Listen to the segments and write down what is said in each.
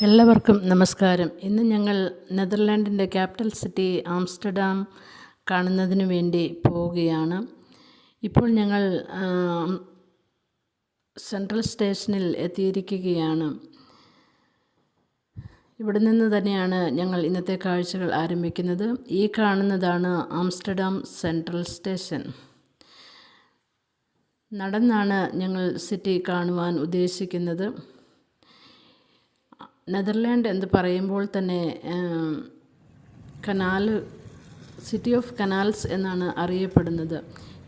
എല്ലാവർക്കും നമസ്കാരം. ഇന്ന് ഞങ്ങൾ നെതർലാൻഡിൻ്റെ ക്യാപിറ്റൽ സിറ്റി ആംസ്റ്റർഡാം കാണുന്നതിന് വേണ്ടി പോവുകയാണ്. ഇപ്പോൾ ഞങ്ങൾ സെൻട്രൽ സ്റ്റേഷനിൽ എത്തിയിരിക്കുകയാണ്. ഇവിടെ നിന്ന് തന്നെയാണ് ഞങ്ങൾ ഇന്നത്തെ കാഴ്ചകൾ ആരംഭിക്കുന്നത്. ഈ കാണുന്നതാണ് ആംസ്റ്റർഡാം സെൻട്രൽ സ്റ്റേഷൻ. നടന്നാണ് ഞങ്ങൾ സിറ്റി കാണുവാൻ ഉദ്ദേശിക്കുന്നത്. നെതർലാൻഡ് എന്ന് പറയുമ്പോൾ തന്നെ സിറ്റി ഓഫ് കനാൽസ് എന്നാണ് അറിയപ്പെടുന്നത്.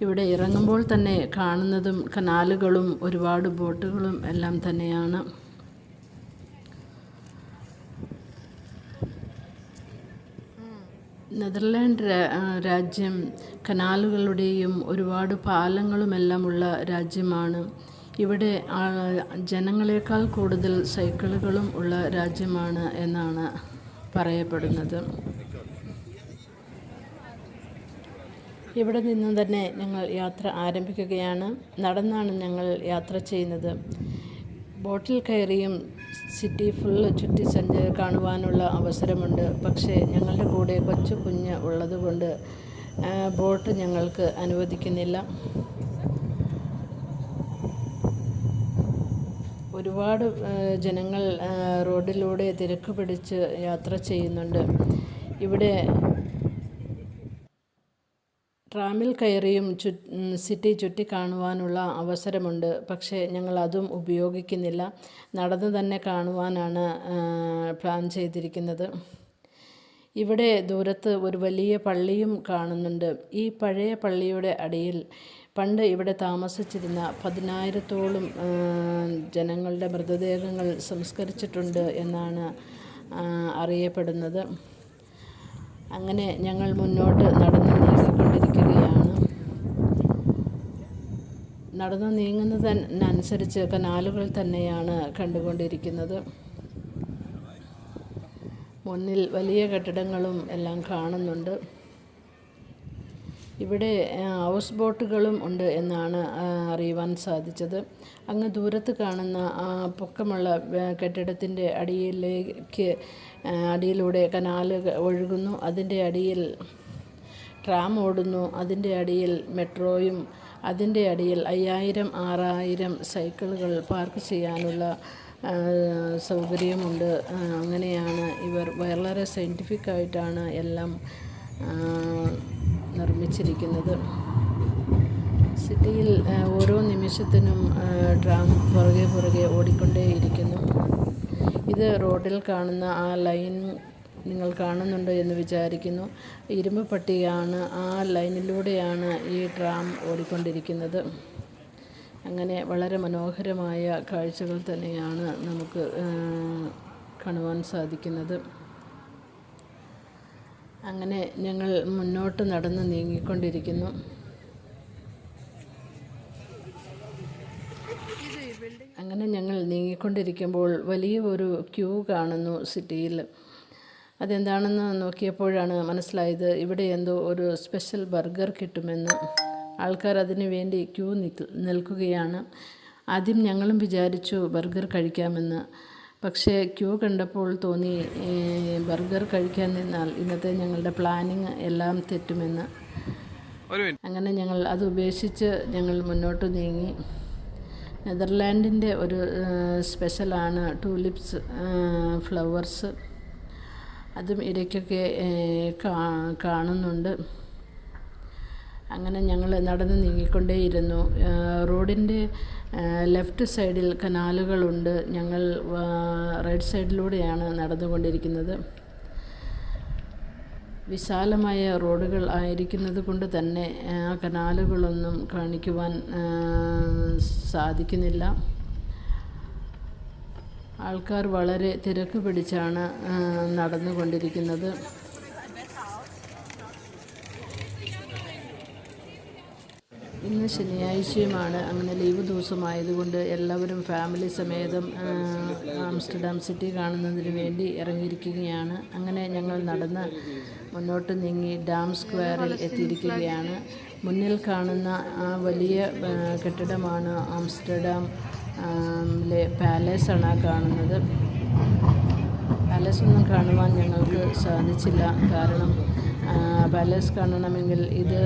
ഇവിടെ ഇറങ്ങുമ്പോൾ തന്നെ കാണുന്നതും കനാലുകളും ഒരുപാട് ബോട്ടുകളും എല്ലാം തന്നെയാണ്. നെതർലാൻഡ് രാജ്യം കനാലുകളുടെയും ഒരുപാട് പാലങ്ങളുമെല്ലാമുള്ള രാജ്യമാണ്. ഇവിടെ ജനങ്ങളെക്കാൾ കൂടുതൽ സൈക്കിളുകളും ഉള്ള രാജ്യമാണ് എന്നാണ് പറയപ്പെടുന്നത്. ഇവിടെ നിന്ന് തന്നെ ഞങ്ങൾ യാത്ര ആരംഭിക്കുകയാണ്. നടന്നാണ് ഞങ്ങൾ യാത്ര ചെയ്യുന്നത്. ബോട്ടിൽ കയറിയും സിറ്റി ഫുള്ള് ചുറ്റി കാണുവാനുള്ള അവസരമുണ്ട്. പക്ഷേ ഞങ്ങളുടെ കൂടെ കൊച്ചു കുഞ്ഞ് ഉള്ളതുകൊണ്ട് ബോട്ട് ഞങ്ങൾക്ക് അനുവദിക്കുന്നില്ല. ഒരുപാട് ജനങ്ങൾ റോഡിലൂടെ തിരക്ക് പിടിച്ച് യാത്ര ചെയ്യുന്നുണ്ട്. ഇവിടെ ട്രാമിൽ കയറിയും സിറ്റി ചുറ്റി കാണുവാനുള്ള അവസരമുണ്ട്. പക്ഷേ ഞങ്ങൾ അതും ഉപയോഗിക്കുന്നില്ല. നടന്നു തന്നെ കാണുവാനാണ് പ്ലാൻ ചെയ്തിരിക്കുന്നത്. ഇവിടെ ദൂരത്ത് ഒരു വലിയ പള്ളിയും കാണുന്നുണ്ട്. ഈ പഴയ പള്ളിയുടെ അടിയിൽ പണ്ട് ഇവിടെ താമസിച്ചിരുന്ന 10,000-ഓളം ജനങ്ങളുടെ മൃതദേഹങ്ങൾ സംസ്കരിച്ചിട്ടുണ്ട് എന്നാണ് അറിയപ്പെടുന്നത്. അങ്ങനെ ഞങ്ങൾ മുന്നോട്ട് നടന്നു നീങ്ങിക്കൊണ്ടിരിക്കുകയാണ്. നടന്നു നീങ്ങുന്നതിനനുസരിച്ച് കനാലുകൾ തന്നെയാണ് കണ്ടുകൊണ്ടിരിക്കുന്നത്. മുന്നിൽ വലിയ കെട്ടിടങ്ങളും എല്ലാം കാണുന്നുണ്ട്. ഇവിടെ ഹൗസ് ബോട്ടുകളും ഉണ്ട് എന്നാണ് അറിയുവാൻ സാധിച്ചത്. അങ്ങ് ദൂരത്ത് കാണുന്ന പൊക്കമുള്ള കെട്ടിടത്തിൻ്റെ അടിയിലൂടെ കനാല് ഒഴുകുന്നു. അതിൻ്റെ അടിയിൽ ട്രാം ഓടുന്നു. അതിൻ്റെ അടിയിൽ മെട്രോയും, അതിൻ്റെ അടിയിൽ 5,000-6,000 സൈക്കിളുകൾ പാർക്ക് ചെയ്യാനുള്ള സൗകര്യമുണ്ട്. അങ്ങനെയാണ് ഇവർ വളരെ സയൻറ്റിഫിക്കായിട്ടാണ് എല്ലാം നിർമ്മിച്ചിരിക്കുന്നത്. സിറ്റിയിൽ ഓരോ നിമിഷത്തിനും ട്രാം പുറകെ ഓടിക്കൊണ്ടേയിരിക്കുന്നു. ഇത് റോഡിൽ കാണുന്ന ആ ലൈൻ നിങ്ങൾ കാണുന്നുണ്ട് എന്ന് വിചാരിക്കുന്നു. ഇരുമ്പ് പട്ടിയാണ്. ആ ലൈനിലൂടെയാണ് ഈ ട്രാം ഓടിക്കൊണ്ടിരിക്കുന്നത്. അങ്ങനെ വളരെ മനോഹരമായ കാഴ്ചകൾ തന്നെയാണ് നമുക്ക് കാണുവാൻ സാധിക്കുന്നത്. അങ്ങനെ ഞങ്ങൾ മുന്നോട്ട് നടന്ന് നീങ്ങിക്കൊണ്ടിരിക്കുന്നു. അങ്ങനെ ഞങ്ങൾ നീങ്ങിക്കൊണ്ടിരിക്കുമ്പോൾ വലിയ ഒരു ക്യൂ കാണുന്നു സിറ്റിയിൽ. അതെന്താണെന്ന് നോക്കിയപ്പോഴാണ് മനസ്സിലായത് ഇവിടെ എന്തോ ഒരു സ്പെഷ്യൽ ബർഗർ കിട്ടുമെന്ന്. ആൾക്കാർ അതിനു വേണ്ടി ക്യൂ നിൽക്കുകയാണ്. ആദ്യം ഞങ്ങളും വിചാരിച്ചു ബർഗർ കഴിക്കാമെന്ന്. പക്ഷേ ക്യൂ കണ്ടപ്പോൾ തോന്നി ബർഗർ കഴിക്കാൻ നിന്നാൽ ഇന്നത്തെ ഞങ്ങളുടെ പ്ലാനിങ് എല്ലാം തെറ്റുമെന്ന്. അങ്ങനെ ഞങ്ങൾ അത് ഉപേക്ഷിച്ച് ഞങ്ങൾ മുന്നോട്ട് നീങ്ങി. നെതർലാൻഡിൻ്റെ ഒരു സ്പെഷ്യലാണ് ടൂലിപ്സ് ഫ്ലവേഴ്സ്. അതും ഇടയ്ക്കൊക്കെ കാണുന്നുണ്ട്. അങ്ങനെ ഞങ്ങൾ നടന്ന് നീങ്ങിക്കൊണ്ടേയിരുന്നു. റോഡിൻ്റെ ലെഫ്റ്റ് സൈഡിൽ കനാലുകളുണ്ട്. ഞങ്ങൾ റൈറ്റ് സൈഡിലൂടെയാണ് നടന്നുകൊണ്ടിരിക്കുന്നത്. വിശാലമായ റോഡുകൾ ആയിരിക്കുന്നത് കൊണ്ട് തന്നെ ആ കനാലുകളൊന്നും കാണിക്കുവാൻ സാധിക്കുന്നില്ല. ആൾക്കാർ വളരെ തിരക്ക് പിടിച്ചാണ് നടന്നുകൊണ്ടിരിക്കുന്നത്. ഇന്ന് ശനിയാഴ്ചയുമാണ്. അങ്ങനെ ലീവ് ദിവസമായതുകൊണ്ട് എല്ലാവരും ഫാമിലി സമേതം ആംസ്റ്റർഡാം സിറ്റി കാണുന്നതിന് വേണ്ടി ഇറങ്ങിയിരിക്കുകയാണ്. അങ്ങനെ ഞങ്ങൾ നടന്ന് മുന്നോട്ട് നീങ്ങി ഡാം സ്ക്വയറിൽ എത്തിയിരിക്കുകയാണ്. മുന്നിൽ കാണുന്ന ആ വലിയ കെട്ടിടമാണ് ആംസ്റ്റർഡാം പാലസാണ് കാണുന്നത്. പാലസൊന്നും കാണുവാൻ ഞങ്ങൾക്ക് സാധിച്ചില്ല. കാരണം പാലസ് കാണണമെങ്കിൽ ഇത്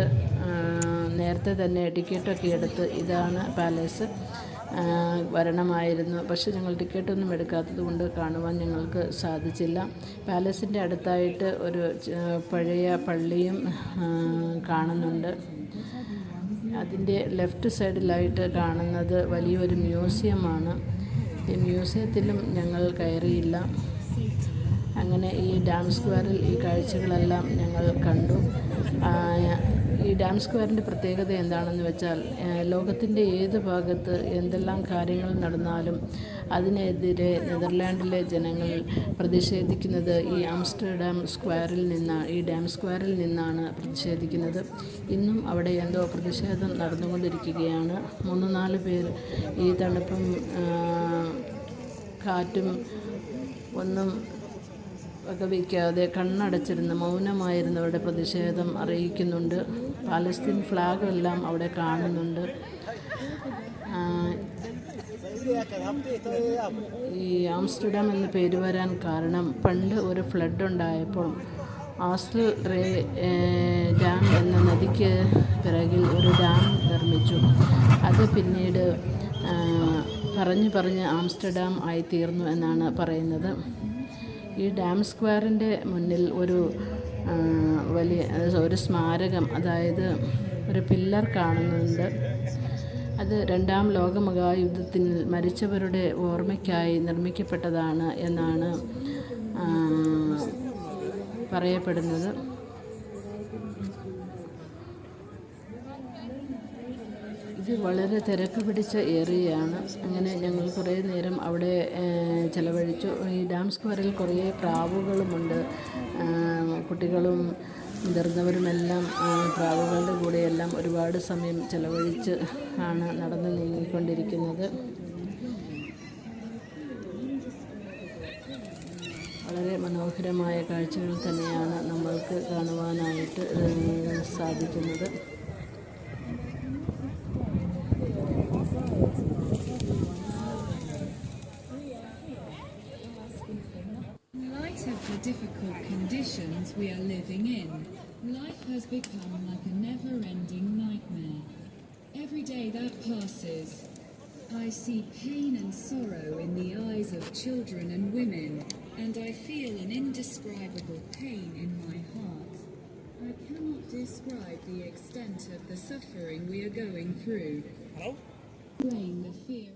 നേരത്തെ തന്നെ ടിക്കറ്റൊക്കെ എടുത്ത് ഇതാണ് പാലസ് വരണമായിരുന്നു. പക്ഷെ ഞങ്ങൾ ടിക്കറ്റൊന്നും എടുക്കാത്തത് കൊണ്ട് കാണുവാൻ ഞങ്ങൾക്ക് സാധിച്ചില്ല. പാലസിൻ്റെ അടുത്തായിട്ട് ഒരു പഴയ പള്ളിയും കാണുന്നുണ്ട്. അതിൻ്റെ ലെഫ്റ്റ് സൈഡിലായിട്ട് കാണുന്നത് വലിയൊരു മ്യൂസിയമാണ്. ഈ മ്യൂസിയത്തിലും ഞങ്ങൾ കയറിയില്ല. അങ്ങനെ ഈ ഡാം സ്ക്വയറിൽ ഈ കാഴ്ചകളെല്ലാം ഞങ്ങൾ കണ്ടു. ഈ ഡാം സ്ക്വയറിൻ്റെ പ്രത്യേകത എന്താണെന്ന് വെച്ചാൽ ലോകത്തിൻ്റെ ഏത് ഭാഗത്ത് എന്തെല്ലാം കാര്യങ്ങൾ നടന്നാലും അതിനെതിരെ നെതർലാൻഡിലെ ജനങ്ങൾ പ്രതിഷേധിക്കുന്നത് ഈ ആംസ്റ്റർഡാം സ്ക്വയറിൽ നിന്നാണ്, ഈ ഡാം സ്ക്വയറിൽ നിന്നാണ് പ്രതിഷേധിക്കുന്നത്. ഇന്നും അവിടെ എന്തോ പ്രതിഷേധം നടന്നുകൊണ്ടിരിക്കുകയാണ്. 3-4 പേർ ഈ തണുപ്പും കാറ്റും ഒന്നും വകവയ്ക്കാതെ കണ്ണടച്ചിരുന്ന് മൗനമായിരുന്നവരുടെ പ്രതിഷേധം അറിയിക്കുന്നുണ്ട്. പാലസ്തീൻ ഫ്ലാഗെല്ലാം അവിടെ കാണുന്നുണ്ട്. ഈ ആംസ്റ്റർഡാം എന്ന പേര് വരാൻ കാരണം പണ്ട് ഒരു ഫ്ലഡ് ഉണ്ടായപ്പോൾ ആസ്റ്റൽ റേ ഡാം എന്ന നദിക്ക് പിറകിൽ ഒരു ഡാം നിർമ്മിച്ചു. അത് പിന്നീട് പറഞ്ഞ് ആംസ്റ്റർഡാം ആയിത്തീർന്നു എന്നാണ് പറയുന്നത്. ഈ ഡാം സ്ക്വയറിൻ്റെ മുന്നിൽ ഒരു സ്മാരകം, അതായത് ഒരു പില്ലർ കാണുന്നുണ്ട്. അത് 2ാം ലോകമഹായുദ്ധത്തിൽ മരിച്ചവരുടെ ഓർമ്മയ്ക്കായി നിർമ്മിക്കപ്പെട്ടതാണ് എന്നാണ് പറയപ്പെടുന്നത്. ഇത് വളരെ തിരക്ക് പിടിച്ച ഏരിയയാണ്. അങ്ങനെ ഞങ്ങൾ കുറേ നേരം അവിടെ ചിലവഴിച്ചു. ഈ ഡാം സ്ക്വയറിൽ കുറേ പ്രാവുകളുമുണ്ട്. കുട്ടികളും മുതിർന്നവരുമെല്ലാം പ്രാവുകളുടെ കൂടെയെല്ലാം ഒരുപാട് സമയം ചിലവഴിച്ച് ആണ് നടന്ന് നീങ്ങിക്കൊണ്ടിരിക്കുന്നത്. വളരെ മനോഹരമായ കാഴ്ചകൾ തന്നെയാണ് നമ്മൾക്ക് കാണുവാനായിട്ട് സാധിക്കുന്നത്. The difficult conditions we are living in, life has become like a never-ending nightmare. Every day that passes, I see pain and sorrow in the eyes of children and women, and I feel an indescribable pain in my heart. I cannot describe the extent of the suffering we are going through. Explain the fear.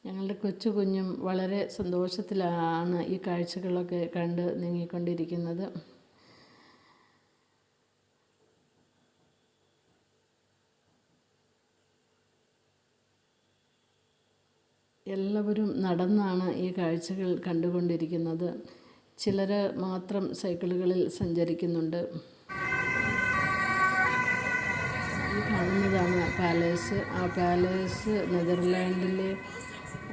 ഞങ്ങളുടെ കൊച്ചു കുഞ്ഞും വളരെ സന്തോഷത്തിലാണ് ഈ കാഴ്ചകളൊക്കെ കണ്ട് നീങ്ങിക്കൊണ്ടിരിക്കുന്നത്. എല്ലാവരും നടന്നാണ് ഈ കാഴ്ചകൾ കണ്ടുകൊണ്ടിരിക്കുന്നത്. ചിലർ മാത്രം സൈക്കിളുകളിൽ സഞ്ചരിക്കുന്നുണ്ട്. ഈ കാണുന്നതാണ് പാലസ്. ആ പാലസ് നെതർലാൻഡിലെ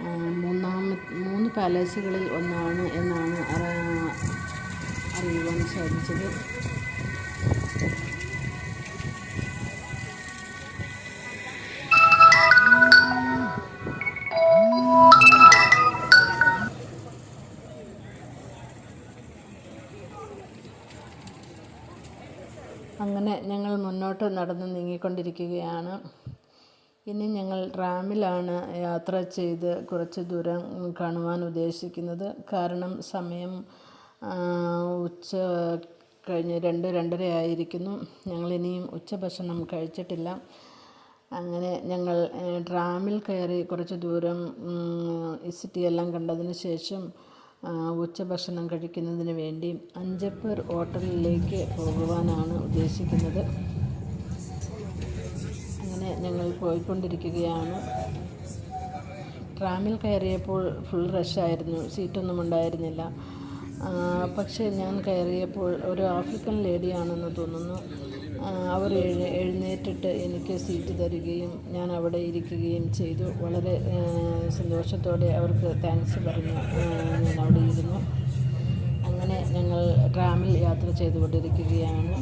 3 പാലസുകളിൽ ഒന്നാണ് എന്നാണ് അറിയുവാൻ സാധിച്ചത്. അങ്ങനെ ഞങ്ങൾ മുന്നോട്ട് നടന്ന് നീങ്ങിക്കൊണ്ടിരിക്കുകയാണ്. ഇനി ഞങ്ങൾ ട്രാമിലാണ് യാത്ര ചെയ്ത് കുറച്ച് ദൂരം കാണുവാൻ ഉദ്ദേശിക്കുന്നത്. കാരണം സമയം ഉച്ച കഴിഞ്ഞ് 2-2:30 ആയിരിക്കുന്നു. ഞങ്ങളിനിയും ഉച്ചഭക്ഷണം കഴിച്ചിട്ടില്ല. അങ്ങനെ ഞങ്ങൾ ട്രാമിൽ കയറി കുറച്ച് ദൂരം ഈ സിറ്റിയെല്ലാം കണ്ടതിന് ശേഷം ഉച്ചഭക്ഷണം കഴിക്കുന്നതിന് വേണ്ടി അഞ്ചപ്പർ ഹോട്ടലിലേക്ക് പോകുവാനാണ് ഉദ്ദേശിക്കുന്നത്. അങ്ങനെ ഞങ്ങൾ പോയിക്കൊണ്ടിരിക്കുകയാണ്. ട്രാമിൽ കയറിയപ്പോൾ ഫുൾ റഷായിരുന്നു, സീറ്റൊന്നും ഉണ്ടായിരുന്നില്ല. പക്ഷേ ഞാൻ കയറിയപ്പോൾ ഒരു ആഫ്രിക്കൻ ലേഡിയാണെന്ന് തോന്നുന്നു. അവർ എഴുന്നേറ്റിട്ട് എനിക്ക് സീറ്റ് തരികയും ഞാൻ അവിടെ ഇരിക്കുകയും ചെയ്തു. വളരെ സന്തോഷത്തോടെ അവർക്ക് താങ്ക്സ് പറഞ്ഞ് ഞാൻ അവിടെ ഇരുന്നു. അങ്ങനെ ഞങ്ങൾ ട്രാമിൽ യാത്ര ചെയ്തുകൊണ്ടിരിക്കുകയാണ്.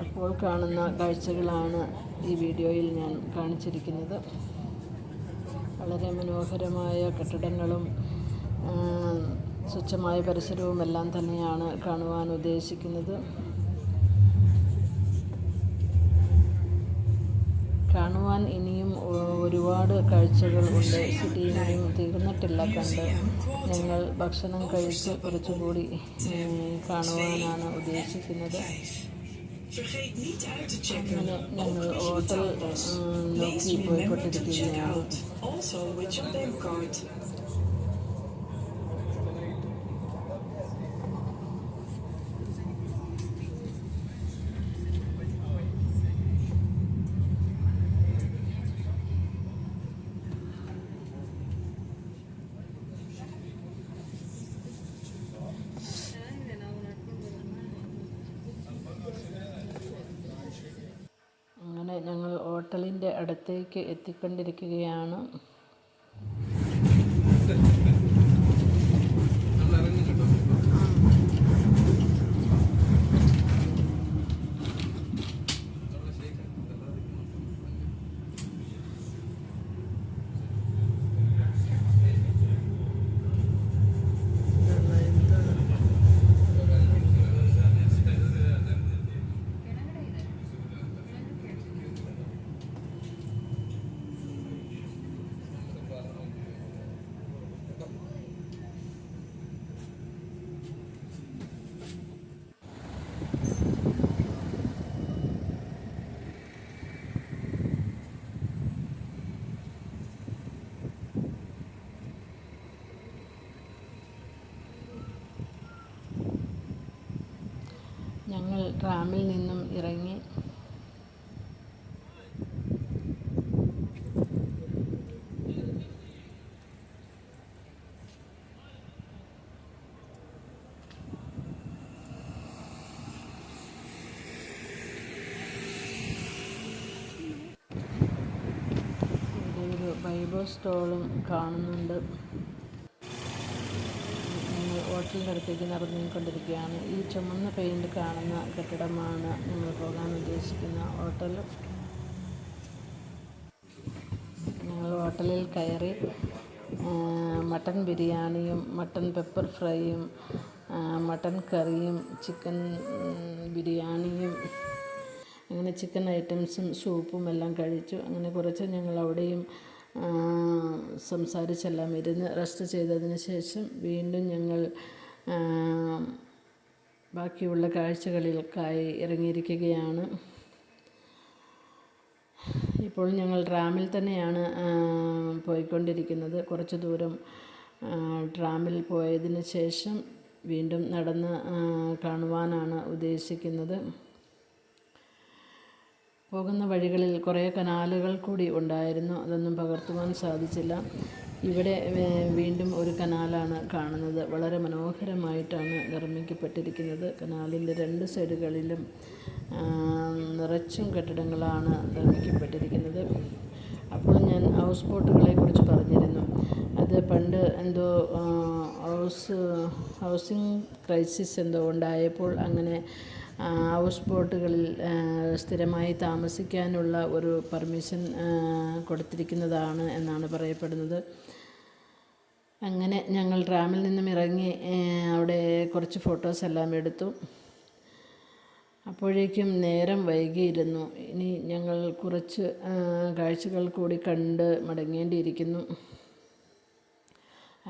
അപ്പോൾ കാണുന്ന കാഴ്ചകളാണ് ഈ വീഡിയോയിൽ ഞാൻ കാണിച്ചിരിക്കുന്നത്. വളരെ മനോഹരമായ കെട്ടിടങ്ങളും സ്വച്ഛമായ പരിസരവും എല്ലാം തന്നെയാണ് കാണുവാൻ ഉദ്ദേശിക്കുന്നത്. കാണുവാൻ ഇനിയും ഒരുപാട് കാഴ്ചകൾ ഉണ്ട്. സിറ്റി ഇനിയും തീർന്നിട്ടില്ല കണ്ട്. ഞങ്ങൾ ഭക്ഷണം കഴിച്ച് കുറച്ചുകൂടി കാണുവാനാണ് ഉദ്ദേശിക്കുന്നത്. അങ്ങനെ ഞങ്ങൾ ഹോട്ടൽ നോക്കി പോയിക്കൊണ്ടിരിക്കുകയാണ്. അങ്ങനെ ഞങ്ങൾ ഹോട്ടലിൻ്റെ അടുത്തേക്ക് എത്തിക്കൊണ്ടിരിക്കുകയാണ്. ഞങ്ങൾ ട്രാമിൽ നിന്നും ഇറങ്ങി. ഇവിടെ ഒരു ബൈബിൾ സ്റ്റോളും കാണുന്നുണ്ട്. ഹോട്ടലിൻ്റെ അടുത്തേക്ക് നടന്നുകൊണ്ടിരിക്കുകയാണ്. ഈ ചുമന്ന പെയിൻറ് കാണുന്ന കെട്ടിടമാണ് ഞങ്ങൾ പോകാൻ ഉദ്ദേശിക്കുന്ന ഹോട്ടൽ. ഞങ്ങൾ ഹോട്ടലിൽ കയറി മട്ടൻ ബിരിയാണിയും മട്ടൻ പെപ്പർ ഫ്രൈയും മട്ടൻ കറിയും ചിക്കൻ ബിരിയാണിയും അങ്ങനെ ചിക്കൻ ഐറ്റംസും സൂപ്പും എല്ലാം കഴിച്ചു. അങ്ങനെ കുറച്ച് ഞങ്ങൾ അവിടെയും സംസാരിച്ചെല്ലാം ഇരുന്ന് റെസ്റ്റ് ചെയ്തതിന് ശേഷം വീണ്ടും ഞങ്ങൾ ബാക്കിയുള്ള കാഴ്ചകളിലേക്കായി ഇറങ്ങിയിരിക്കുകയാണ്. ഇപ്പോൾ ഞങ്ങൾ ട്രാമിൽ തന്നെയാണ് പോയിക്കൊണ്ടിരിക്കുന്നത്. കുറച്ച് ദൂരം ട്രാമിൽ പോയതിന് ശേഷം വീണ്ടും നടന്ന് കാണുവാനാണ് ഉദ്ദേശിക്കുന്നത്. പോകുന്ന വഴികളിൽ കുറേ കനാലുകൾ കൂടി ഉണ്ടായിരുന്നു. അതൊന്നും പകർത്തുവാൻ സാധിച്ചില്ല. ഇവിടെ വീണ്ടും ഒരു കനാലാണ് കാണുന്നത്. വളരെ മനോഹരമായിട്ടാണ് നിർമ്മിക്കപ്പെട്ടിരിക്കുന്നത്. കനാലിൻ്റെ രണ്ട് സൈഡുകളിലും നിറച്ചും കെട്ടിടങ്ങളാണ് നിർമ്മിക്കപ്പെട്ടിരിക്കുന്നത്. അപ്പോൾ ഞാൻ ഹൗസ് ബോട്ടുകളെ കുറിച്ച് പറഞ്ഞിരുന്നു. അത് പണ്ട് എന്തോ ഹൗസിംഗ് ക്രൈസിസ് എന്തോ ഉണ്ടായപ്പോൾ അങ്ങനെ ഹൗസ് ബോട്ടുകളിൽ സ്ഥിരമായി താമസിക്കാനുള്ള ഒരു പെർമിഷൻ കൊടുത്തിരിക്കുന്നതാണ് എന്നാണ് പറയപ്പെടുന്നത്. അങ്ങനെ ഞങ്ങൾ ട്രാമിൽ നിന്നും ഇറങ്ങി അവിടെ കുറച്ച് ഫോട്ടോസ് എല്ലാം എടുത്തു. അപ്പോഴേക്കും നേരം വൈകിയിരുന്നു. ഇനി ഞങ്ങൾ കുറച്ച് കാഴ്ചകൾ കൂടി കണ്ട് മടങ്ങേണ്ടിയിരിക്കുന്നു.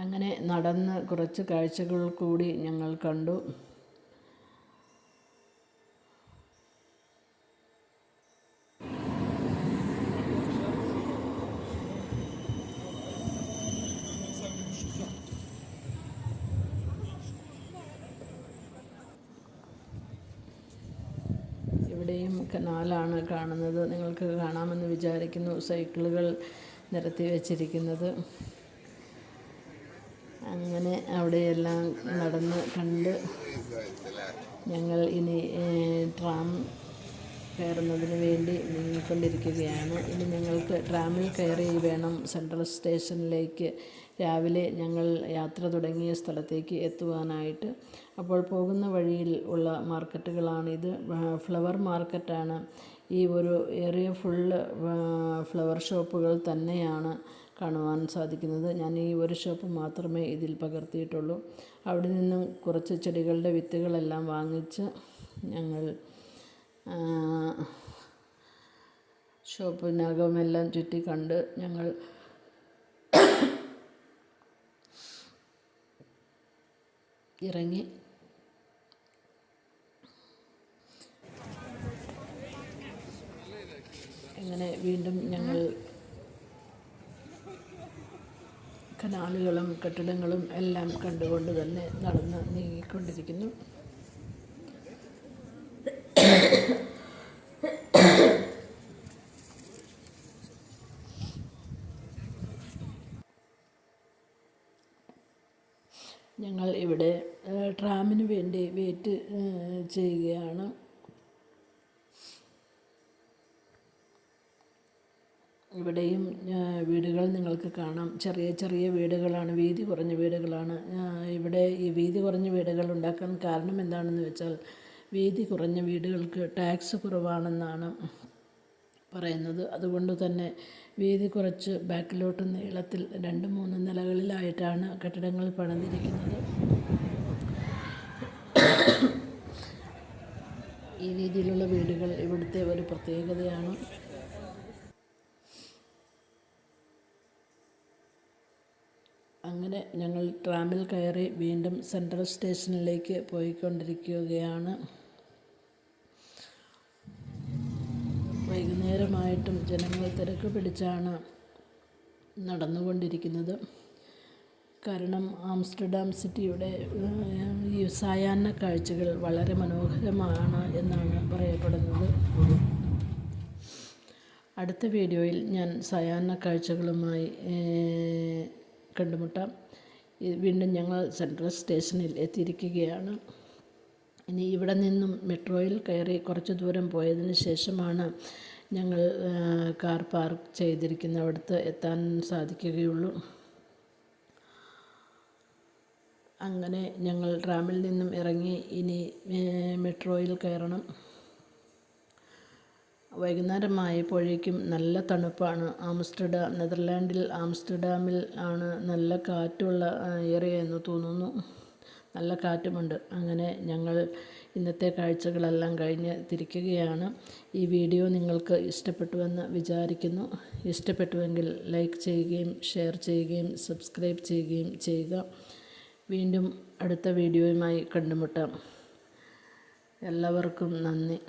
അങ്ങനെ നടന്ന് കുറച്ച് കാഴ്ചകൾ കൂടി ഞങ്ങൾ കണ്ടു. ഇവിടെയും കനാലാണ് കാണുന്നത്. നിങ്ങൾക്ക് കാണാമെന്ന് വിചാരിക്കുന്നു. സൈക്കിളുകൾ നിരത്തി വച്ചിരിക്കുന്നത്. അങ്ങനെ അവിടെയെല്ലാം നടന്ന് കണ്ട് ഞങ്ങൾ ഇനി ട്രാം കയറുന്നതിന് വേണ്ടി നീങ്ങിക്കൊണ്ടിരിക്കുകയാണ്. ഇനി ഞങ്ങൾക്ക് ട്രാമിൽ കയറി വേണം സെൻട്രൽ സ്റ്റേഷനിലേക്ക് രാവിലെ ഞങ്ങൾ യാത്ര തുടങ്ങിയ സ്ഥലത്തേക്ക് എത്തുവാനായിട്ട്. അപ്പോൾ പോകുന്ന വഴിയിൽ ഉള്ള മാർക്കറ്റുകളാണിത്. ഫ്ലവർ മാർക്കറ്റാണ്. ഈ ഒരു ഏരിയ ഫുള്ള് ഫ്ലവർ ഷോപ്പുകൾ തന്നെയാണ് കാണുവാൻ സാധിക്കുന്നത്. ഞാൻ ഈ ഒരു ഷോപ്പ് മാത്രമേ ഇതിൽ പകർത്തിയിട്ടുള്ളൂ. അവിടെ നിന്നും കുറച്ച് ചെടികളുടെ വിത്തുകളെല്ലാം വാങ്ങിച്ച് ഞങ്ങൾ ഷോപ്പിനകമെല്ലാം ചുറ്റി കണ്ട് ഞങ്ങൾ ഇറങ്ങി. അങ്ങനെ വീണ്ടും ഞങ്ങൾ കനാലുകളും കെട്ടിടങ്ങളും എല്ലാം കണ്ടുകൊണ്ട് തന്നെ നടന്ന് നീങ്ങിക്കൊണ്ടിരിക്കുന്നു. ഞങ്ങൾ ഇവിടെ ട്രാമിന് വേണ്ടി വെയിറ്റ് ചെയ്യുകയാണ്. ഇവിടെയും വീടുകൾ നിങ്ങൾക്ക് കാണാം. ചെറിയ ചെറിയ വീടുകളാണ്, വീതി കുറഞ്ഞ വീടുകളാണ്. ഇവിടെ ഈ വീതി കുറഞ്ഞ വീടുകൾ ഉണ്ടാക്കാൻ കാരണം എന്താണെന്ന് വെച്ചാൽ, വീതി കുറഞ്ഞ വീടുകൾക്ക് ടാക്സ് കുറവാണെന്നാണ് പറയുന്നത്. അതുകൊണ്ട് തന്നെ വീതി കുറച്ച് ബാക്കിലോട്ട് നീളത്തിൽ 2-3 നിലകളിലായിട്ടാണ് കെട്ടിടങ്ങൾ പണിതിരിക്കുന്നത്. ഈ രീതിയിലുള്ള വീടുകൾ ഇവിടുത്തെ ഒരു പ്രത്യേകതയാണ്. അങ്ങനെ ഞങ്ങൾ ട്രാമിൽ കയറി വീണ്ടും സെൻട്രൽ സ്റ്റേഷനിലേക്ക് പോയിക്കൊണ്ടിരിക്കുകയാണ്. വൈകുന്നേരമായിട്ടും ജനങ്ങൾ തിരക്ക് പിടിച്ചാണ് നടന്നുകൊണ്ടിരിക്കുന്നത്. കാരണം ആംസ്റ്റർഡാം സിറ്റിയുടെ ഈ സായാഹ്ന കാഴ്ചകൾ വളരെ മനോഹരമാണ് എന്നാണ് പറയപ്പെടുന്നത്. അടുത്ത വീഡിയോയിൽ ഞാൻ സായാഹ്ന കാഴ്ചകളുമായി കണ്ടുമുട്ടാം. വീണ്ടും ഞങ്ങൾ സെൻട്രൽ സ്റ്റേഷനിൽ എത്തിയിരിക്കുകയാണ്. ഇനി ഇവിടെ നിന്നും മെട്രോയിൽ കയറി കുറച്ച് ദൂരം പോയതിന് ശേഷമാണ് ഞങ്ങൾ കാർ പാർക്ക് ചെയ്തിരിക്കുന്നിടത്ത് എത്താൻ സാധിക്കുകയുള്ളൂ. അങ്ങനെ ഞങ്ങൾ ട്രാമിൽ നിന്നും ഇറങ്ങി ഇനി മെട്രോയിൽ കയറണം. വൈകുന്നേരമായപ്പോഴേക്കും നല്ല തണുപ്പാണ്. നെതർലാൻഡിൽ ആംസ്റ്റർഡാമിൽ ആണ് നല്ല കാറ്റുള്ള ഏരിയ എന്ന് തോന്നുന്നു. നല്ല കാറ്റുമുണ്ട്. അങ്ങനെ ഞങ്ങൾ ഇന്നത്തെ കാഴ്ചകളെല്ലാം കഴിഞ്ഞ് തിരിക്കുകയാണ്. ഈ വീഡിയോ നിങ്ങൾക്ക് ഇഷ്ടപ്പെട്ടുവെന്ന് വിചാരിക്കുന്നു. ഇഷ്ടപ്പെട്ടുവെങ്കിൽ ലൈക്ക് ചെയ്യുകയും ഷെയർ ചെയ്യുകയും സബ്സ്ക്രൈബ് ചെയ്യുകയും ചെയ്യുക. വീണ്ടും അടുത്ത വീഡിയോയുമായി കണ്ടുമുട്ടാം. എല്ലാവർക്കും നന്ദി.